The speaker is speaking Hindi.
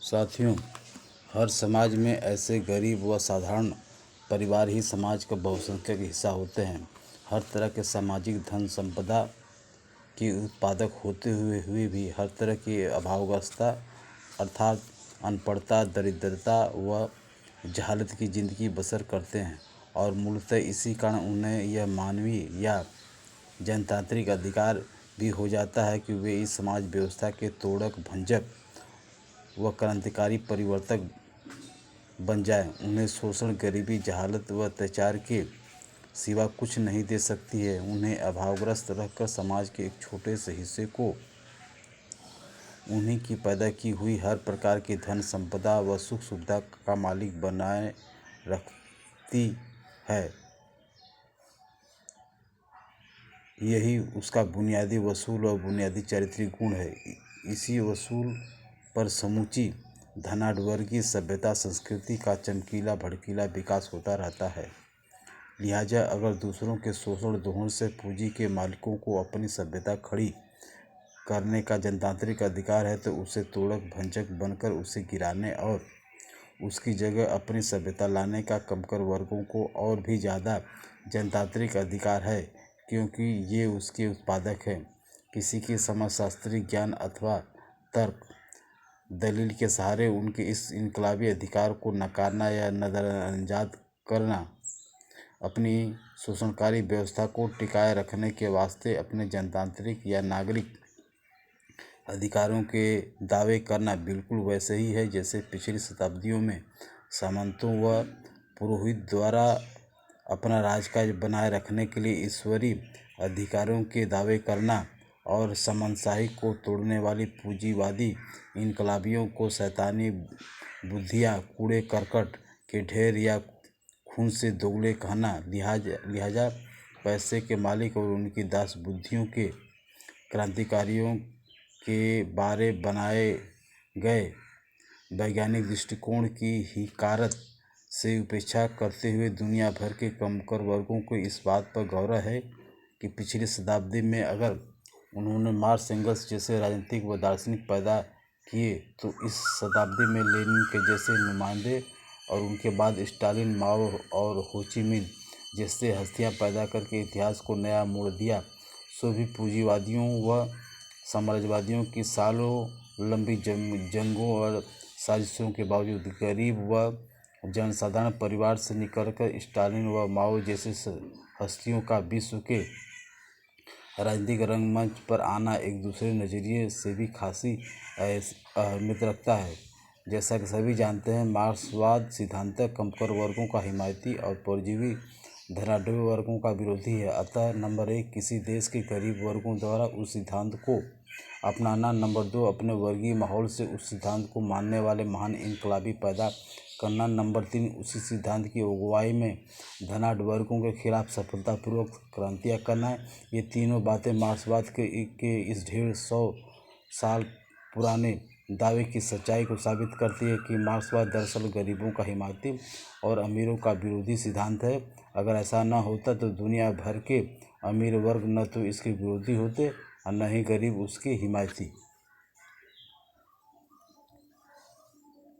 साथियों, हर समाज में ऐसे गरीब व साधारण परिवार ही समाज का बहुसंख्यक हिस्सा होते हैं। हर तरह के सामाजिक धन संपदा की उत्पादक होते हुए भी हर तरह की अभावग्रस्तता अर्थात अनपढ़ता, दरिद्रता व जहालत की ज़िंदगी बसर करते हैं और मूलतः इसी कारण उन्हें यह मानवीय या जनतांत्रिक अधिकार भी हो जाता है कि वे इस समाज व्यवस्था के तोड़क भंजक व क्रांतिकारी परिवर्तक बन जाए। उन्हें शोषण, गरीबी, जहालत व अत्याचार के सिवा कुछ नहीं दे सकती है। उन्हें अभावग्रस्त रखकर समाज के एक छोटे से हिस्से को उन्हीं की पैदा की हुई हर प्रकार की धन संपदा व सुख सुविधा का मालिक बनाए रखती है। यही उसका बुनियादी वसूल और बुनियादी चारित्रिक गुण है। इसी वसूल पर समूची धनाढ्यवर्गीय सभ्यता संस्कृति का चमकीला भड़कीला विकास होता रहता है। लिहाजा अगर दूसरों के शोषण दोहन से पूंजी के मालिकों को अपनी सभ्यता खड़ी करने का जनतांत्रिक अधिकार है तो उसे तोड़क भंजक बनकर उसे गिराने और उसकी जगह अपनी सभ्यता लाने का कमतर वर्गों को और भी ज़्यादा जनतांत्रिक अधिकार है, क्योंकि ये उसके उत्पादक हैं। किसी के समाजशास्त्री ज्ञान अथवा तर्क दलील के सहारे उनके इस इनकलाबी अधिकार को नकारना या नज़रअंदाज करना अपनी शोषणकारी व्यवस्था को टिकाए रखने के वास्ते अपने जनतांत्रिक या नागरिक अधिकारों के दावे करना बिल्कुल वैसे ही है जैसे पिछली शताब्दियों में सामंतों व पुरोहित द्वारा अपना राजकाज बनाए रखने के लिए ईश्वरीय अधिकारों के दावे करना और सामंतशाही को तोड़ने वाली पूंजीवादी इनकलाबियों को शैतानी बुद्धियाँ, कूड़े करकट के ढेर या खून से दोगले कहना। लिहाजा पैसे के मालिक और उनकी दास बुद्धियों के क्रांतिकारियों के बारे बनाए गए वैज्ञानिक दृष्टिकोण की हिकारत से उपेक्षा करते हुए दुनिया भर के कमतर वर्गों को इस बात पर गौरव है कि पिछली शताब्दी में अगर उन्होंने मार्क्स, एंगल्स जैसे राजनीतिक व दार्शनिक पैदा किए तो इस शताब्दी में लेनिन के जैसे नुमाइंदे और उनके बाद स्टालिन, माओ और हो ची मिन्ह जैसे हस्तियां पैदा करके इतिहास को नया मोड़ दिया। सो भी पूंजीवादियों व साम्राज्यवादियों की सालों लंबी जंगों और साजिशों के बावजूद गरीब व जनसाधारण परिवार से निकलकर स्टालिन व माओ जैसे हस्तियों का विश्व के राजनीतिक रंगमंच पर आना एक दूसरे नज़रिए से भी खासी अहमियत रखता है। जैसा कि सभी जानते हैं, मार्क्सवाद सिद्धांतक कमतर वर्गों का हिमायती और परजीवी धनाढ्य वर्गों का विरोधी है। अतः नंबर 1 किसी देश के गरीब वर्गों द्वारा उस सिद्धांत को अपनाना, नंबर 2 अपने वर्गीय माहौल से उस सिद्धांत को मानने वाले महान इनकलाबी पैदा करना, नंबर 3 उसी सिद्धांत की अगुवाई में धनाढ्य वर्गों के खिलाफ सफलतापूर्वक क्रांतियाँ करना। ये तीनों बातें मार्क्सवाद के इस 150 साल पुराने दावे की सच्चाई को साबित करती है कि मार्क्सवाद दरअसल गरीबों का हिमायती और अमीरों का विरोधी सिद्धांत है। अगर ऐसा न होता तो दुनिया भर के अमीर वर्ग न तो इसके विरोधी होते और न ही गरीब उसके हिमायती।